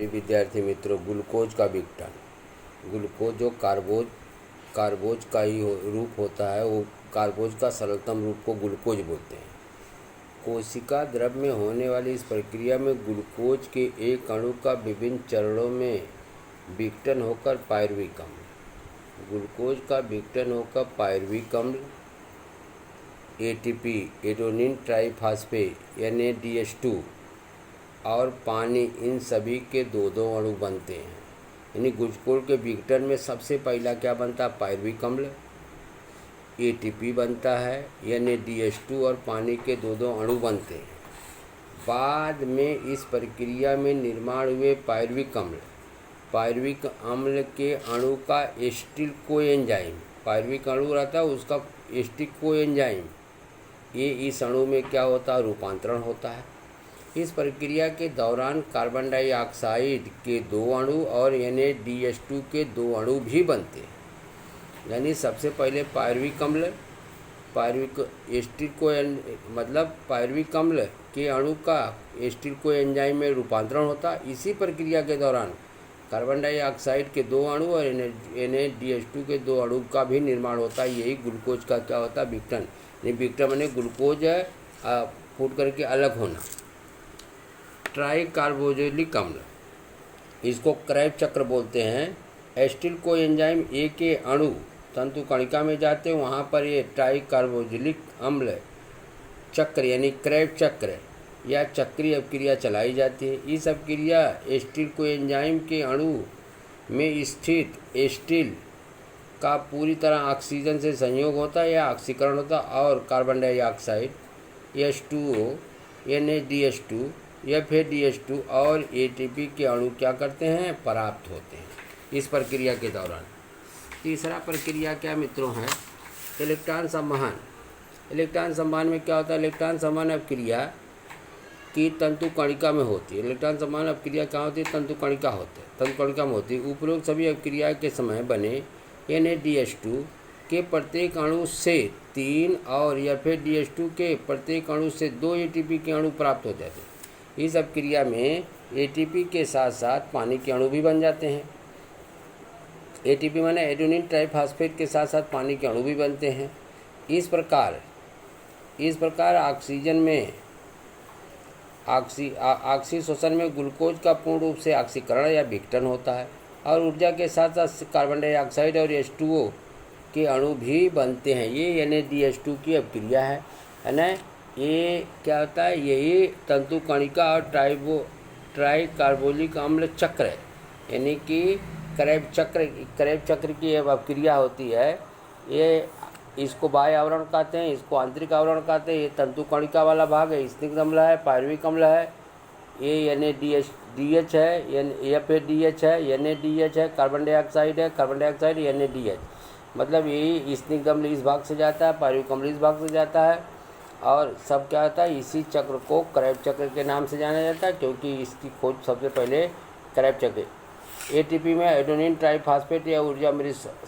मेरे विद्यार्थी मित्रों, ग्लूकोज का विघटन। ग्लूकोज जो कार्बोज का ही रूप होता है, वो कार्बोज का सरलतम रूप को ग्लूकोज बोलते हैं। कोशिका द्रव में होने वाली इस प्रक्रिया में ग्लूकोज के एक अणु का विभिन्न चरणों में विघटन होकर पायरुविक अम्ल, ग्लूकोज का विघटन होकर पायरुविक अम्ल, एटीपी एडेनिन ट्राइफॉस्फेट NADH2 और पानी, इन सभी के दो दो अणु बनते हैं। यानी ग्लूकोज के विघटन में सबसे पहला क्या बनता है? पायरुविक अम्ल, एटीपी बनता है, NADH2 और पानी के दो दो अणु बनते हैं। बाद में इस प्रक्रिया में निर्माण हुए पायरुविक अम्ल के अणु का एसिटिल कोएंजाइम, पायरुविक अणु रहता है उसका एसिटिल कोएंजाइम, ये इस अणु में क्या होता है? रूपांतरण होता है। इस प्रक्रिया के दौरान कार्बन डाइऑक्साइड के दो अणु और NADH2 के दो अणु भी बनते हैं। यानी सबसे पहले पायरुविक अम्ल के अणु का एसिटिल कोएंजाइम में रूपांतरण होता है। इसी प्रक्रिया के दौरान कार्बन डाइऑक्साइड के दो अणु और NADH2 के दो अणु का भी निर्माण होता है। यही ग्लूकोज का क्या होता है? विघटन। विघटन माने ग्लूकोज फूट करके अलग होना। ट्राई कार्बोक्सिलिक अम्ल, इसको क्रेब्स चक्र बोलते हैं। एसिटिल कोएंजाइम A के अणु तंतु कणिका में जाते हैं, वहाँ पर ये ट्राई कार्बोक्सिलिक अम्ल चक्र यानी क्रेब्स चक्र या चक्रीय अभिक्रिया चलाई जाती है। इस अभिक्रिया एसिटिल कोएंजाइम के अणु में स्थित एसिटिल का पूरी तरह ऑक्सीजन से संयोग होता है या ऑक्सीकरण होता है और carbon dioxide H2O, NADH2, FADH2 और ATP के अणु क्या करते हैं? प्राप्त होते हैं इस प्रक्रिया के दौरान। तीसरा प्रक्रिया क्या मित्रों है? इलेक्ट्रॉन संवहन। इलेक्ट्रॉन संवहन में क्या होता है? इलेक्ट्रॉन संवहन अभिक्रिया की तंतु कणिका में होती है। इलेक्ट्रॉन संवहन अभिक्रिया क्या होती है? तंतु कणिका में होती है। उपरोक्त सभी अभिक्रिया के समय बने NADH2 के प्रत्येक अणु से 3 और FADH2 के प्रत्येक अणु से 2 ATP के अणु प्राप्त हो जाते हैं। इस अभिक्रिया में ATP के साथ साथ पानी के अणु भी बन जाते हैं। ATP माने एडेनिन ट्राइफॉस्फेट के साथ साथ पानी के अणु भी बनते हैं। इस प्रकार ऑक्सीजन में ऑक्सीशोषण में ग्लूकोज का पूर्ण रूप से ऑक्सीकरण या विघटन होता है और ऊर्जा के साथ साथ कार्बन डाइऑक्साइड और H2O के अणु भी बनते हैं। ये NADH2 की अभिक्रिया है ना। ये क्या होता है? यही तंतु कणिका और ट्राई कार्बोक्सिलिक अम्ल चक्र है, यानी कि क्रेब्स चक्र की यह अभिक्रिया होती है। ये इसको बाह्य आवरण कहते हैं, इसको आंतरिक आवरण कहते हैं। ये तंतु कणिका वाला भाग है, स्निग्ध अम्ल है, पायरुविक अम्ल है, ये NADH है, FADH है, NADH है, कार्बन डाइऑक्साइड NADH। मतलब यही स्निग्ध अम्ल इस भाग से जाता है, पायरुविक अम्ल इस भाग से जाता है और सब क्या होता है? इसी चक्र को क्रेब्स चक्र के नाम से जाना जाता है, क्योंकि इसकी खोज सबसे पहले क्रेब्स चक्र। ATP में एडेनिन ट्राइफॉस्फेट या ऊर्जा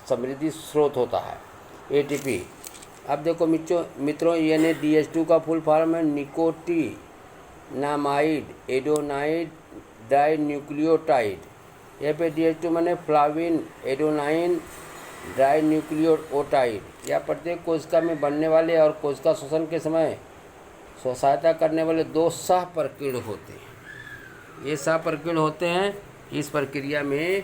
समृद्धि स्रोत होता है ATP। अब देखो मित्रों, NADH2 का फुल फॉर्म है निकोटिनामाइड एडोनाइड डाइन्यूक्लियोटाइड। FADH2 माने फ्लाविन एडोनाइन डाइन्यूक्लियोटाइड। या प्रत्येक कोशिका में बनने वाले और कोशिका शोषण के समय सहायता करने वाले दो सहप्रकीर्ण होते हैं। ये सहप्रकीर्ण होते हैं। इस प्रक्रिया में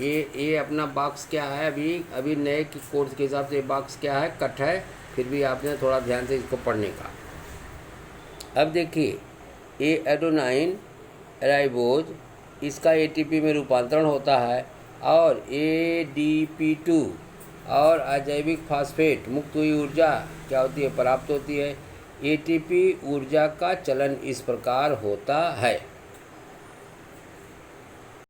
ये अपना बॉक्स क्या है? अभी नए की कोर्स के हिसाब से ये बॉक्स क्या है? कट है, फिर भी आपने थोड़ा ध्यान से इसको पढ़ने का। अब देखिए, ये एडेनाइन राइबोज, इसका ATP में रूपांतरण होता है और ADP2 और अजैविक फास्फेट मुक्त हुई ऊर्जा क्या होती है? प्राप्त होती है। ATP ऊर्जा का चलन इस प्रकार होता है।